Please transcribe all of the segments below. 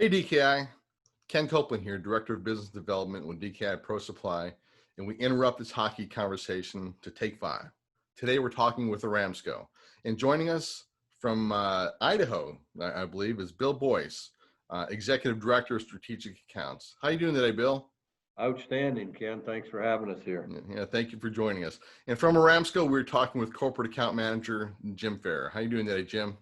Hey DKI, Ken Copeland here, Director of Business Development with DKI Pro Supply, and we interrupt this hockey conversation to take 5. Today we're talking with ARAMSCO, and joining us from Idaho, I believe, is Bill Boyce, Executive Director of Strategic Accounts. How are you doing today, Bill? Outstanding, Ken. Thanks for having us here. Yeah, thank you for joining us. And from ARAMSCO, we're talking with Corporate Account Manager Jim Farrer. How are you doing today, Jim?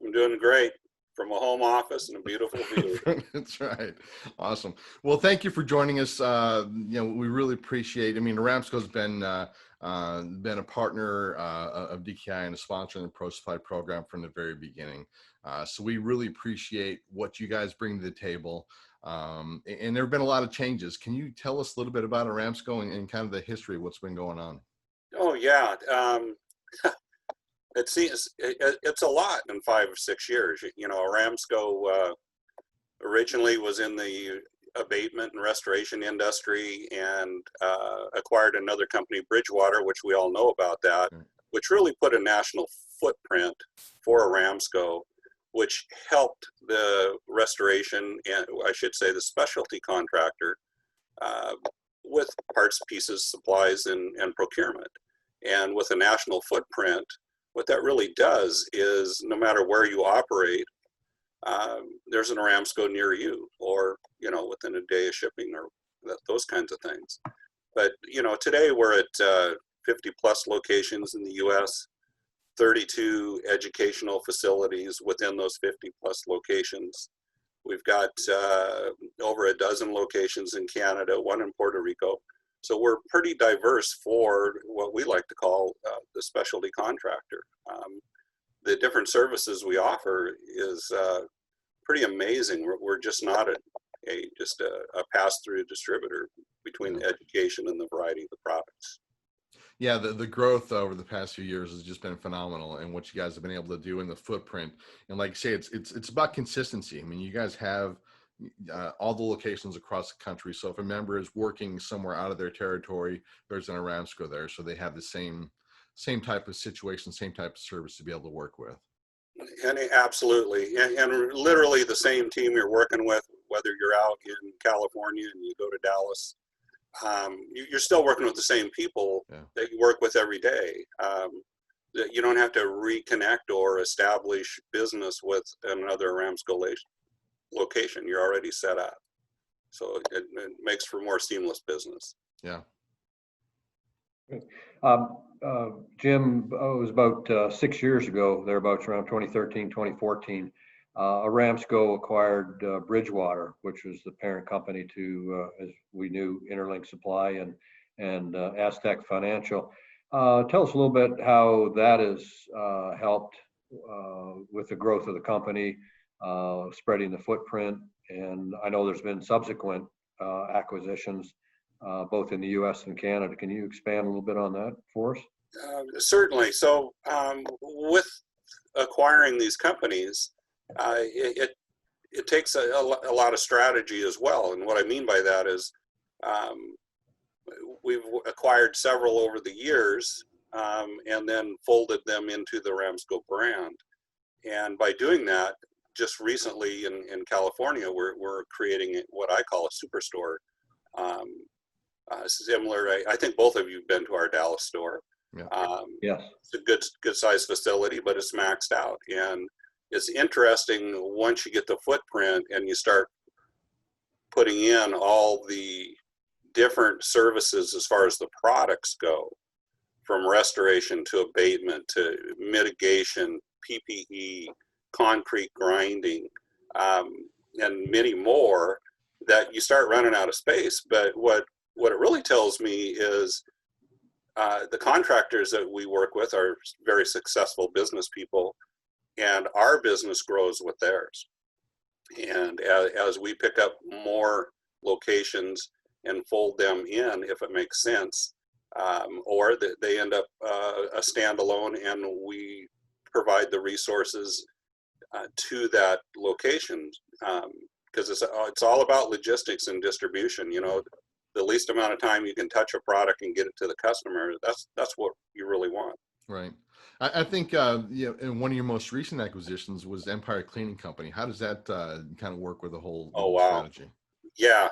I'm doing great from a home office and a beautiful view. That's right. Awesome. Well, thank you for joining us. We really appreciate. I mean, ARAMSCO's been a partner of DKI and a sponsor in the Pro Supply program from the very beginning. So we really appreciate what you guys bring to the table. And there have been a lot of changes. Can you tell us a little bit about ARAMSCO and kind of the history of what's been going on? Oh yeah. It seems it's a lot in 5 or 6 years. You know, ARAMSCO originally was in the abatement and restoration industry and acquired another company, Bridgewater, which we all know about that, which really put a national footprint for ARAMSCO, which helped the restoration and I should say the specialty contractor with parts, pieces, supplies, and procurement. And with a national footprint, what that really does is no matter where you operate, there's an ARAMSCO near you, or within a day of shipping, or those kinds of things. But today we're at 50 plus locations in the U.S., 32 educational facilities within those 50 plus locations. We've got over a dozen locations in Canada, 1 in Puerto Rico. So we're pretty diverse for what we like to call the specialty contractor. The different services we offer is pretty amazing. We're just not a pass-through distributor between the education and the variety of the products. Yeah, the growth over the past few years has just been phenomenal, and what you guys have been able to do in the footprint. And like I say, it's about consistency. I mean, you guys have all the locations across the country. So if a member is working somewhere out of their territory, there's an ARAMSCO there. So they have the same type of situation, same type of service to be able to work with. And absolutely, and literally the same team you're working with, whether you're out in California and you go to Dallas, you're still working with the same people that you work with every day. You don't have to reconnect or establish business with another ARAMSCO location. You're already set up, so it makes for more seamless business. Yeah. Jim, it was about 6 years ago, thereabouts around 2013, 2014, ARAMSCO acquired Bridgewater, which was the parent company to, as we knew, Interlink Supply and Aztec Financial. Tell us a little bit how that has helped with the growth of the company, spreading the footprint. And I know there's been subsequent acquisitions, both in the U.S. and Canada. Can you expand a little bit on that for us? Certainly. So with acquiring these companies, it takes a lot of strategy as well. And what I mean by that is we've acquired several over the years and then folded them into the ARAMSCO brand. And by doing that, just recently in California, we're creating what I call a superstore. Similar, I think both of you have been to our Dallas store. Yeah. Yes. It's a good size facility, but it's maxed out. And it's interesting once you get the footprint and you start putting in all the different services as far as the products go, from restoration to abatement to mitigation, PPE, concrete grinding, and many more, that you start running out of space. But what it really tells me is the contractors that we work with are very successful business people, and our business grows with theirs. And as we pick up more locations and fold them in, if it makes sense, or they end up a standalone and we provide the resources to that location, because it's all about logistics and distribution. The least amount of time you can touch a product and get it to the customer, that's what you really want. Right. I think and one of your most recent acquisitions was Empire Cleaning Company. How does that kind of work with the Oh, whole wow. strategy? Yeah.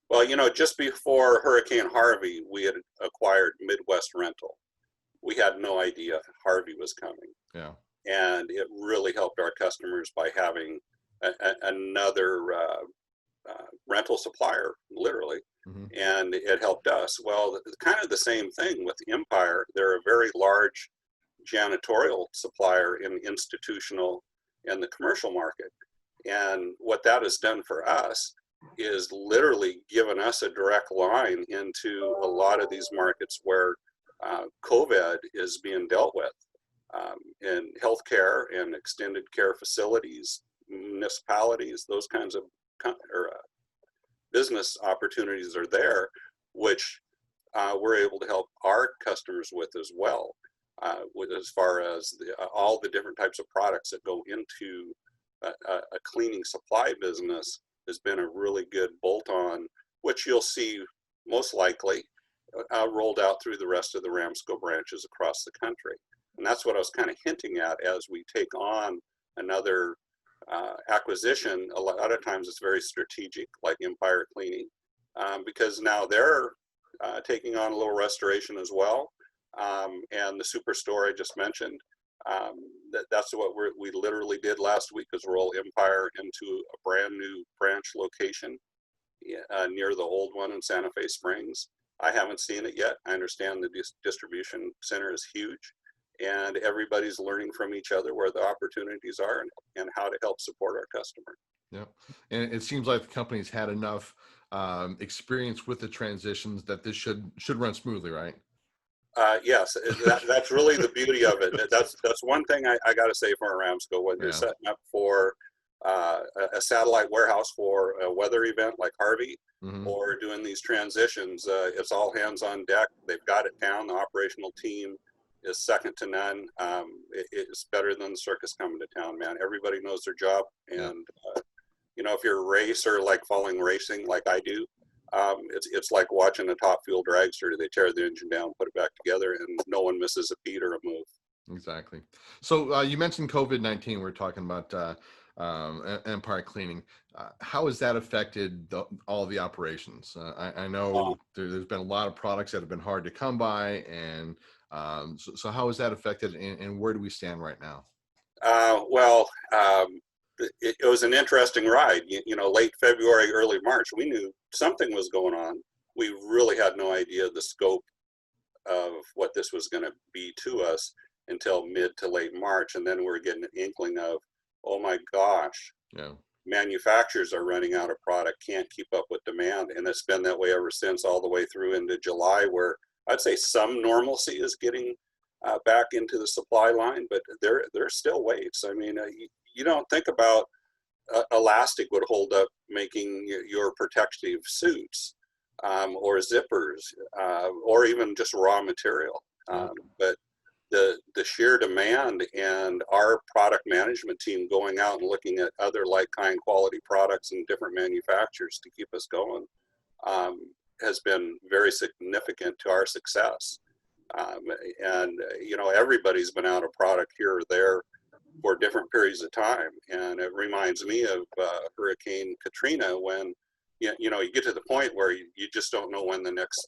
Well, just before Hurricane Harvey, we had acquired Midwest Rental. We had no idea Harvey was coming. Yeah. And it really helped our customers by having another rental supplier, literally. Hmm. And it helped us. Well, kind of the same thing with Empire. They're a very large janitorial supplier in the institutional and the commercial market. And what that has done for us is literally given us a direct line into a lot of these markets where COVID is being dealt with. In healthcare and extended care facilities, municipalities, those kinds of business opportunities are there, which we're able to help our customers with as well, with as far as all the different types of products that go into a cleaning supply business has been a really good bolt-on, which you'll see most likely rolled out through the rest of the ARAMSCO branches across the country. And that's what I was kind of hinting at as we take on another acquisition. A lot of times it's very strategic, like Empire Cleaning, because now they're taking on a little restoration as well. And the superstore I just mentioned, that's what we literally did last week, is roll Empire into a brand new branch location near the old one in Santa Fe Springs. I haven't seen it yet. I understand the distribution center is huge, and everybody's learning from each other where the opportunities are and how to help support our customer. Yeah, and it seems like the company's had enough experience with the transitions that this should run smoothly, right? Yes, that's really the beauty of it. That's one thing I got to say for ARAMSCO when you're Yeah. setting up for a satellite warehouse for a weather event like Harvey, Hmm. or doing these transitions. It's all hands on deck. They've got it down. The operational team is second to none. It's better than the circus coming to town, man. Everybody knows their job, Yeah. and if you're a racer, like following racing, like I do, it's like watching a top fuel dragster. They tear the engine down, put it back together, and no one misses a beat or a move. Exactly. So you mentioned COVID-19. We're talking about Empire Cleaning. How has that affected all the operations? I know there's been a lot of products that have been hard to come by, and so how has that affected, and where do we stand right now? Well, it was an interesting ride. Late February, early March, we knew something was going on. We really had no idea the scope of what this was going to be to us until mid to late March. And then we were getting an inkling of, oh my gosh, Yeah. manufacturers are running out of product, can't keep up with demand. And it's been that way ever since, all the way through into July, where I'd say some normalcy is getting back into the supply line, but there's still waits. I mean, you don't think about elastic would hold up making your protective suits, or zippers, or even just raw material. Yeah. But the sheer demand and our product management team going out and looking at other like kind quality products and different manufacturers to keep us going has been very significant to our success. And everybody's been out of product here or there for different periods of time, and it reminds me of Hurricane Katrina, when you get to the point where you just don't know when the next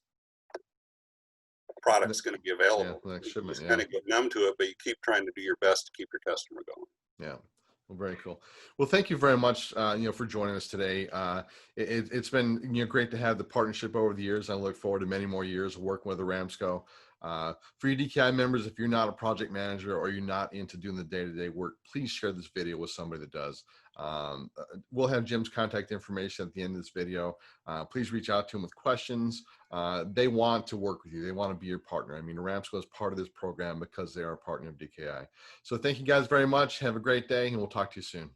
product's going to be available. Yeah, next You shipment. just Yeah. kind of get numb to it, but you keep trying to do your best to keep your customer going. Yeah. Well, very cool. Well, thank you very much, for joining us today. It's been, great to have the partnership over the years. I look forward to many more years of working with ARAMSCO. For you DKI members, if you're not a project manager or you're not into doing the day-to-day work, please share this video with somebody that does. We'll have Jim's contact information at the end of this video. Please reach out to him with questions. They want to work with you. They want to be your partner. I mean, ARAMSCO is part of this program because they are a partner of DKI. So thank you guys very much. Have a great day, and we'll talk to you soon.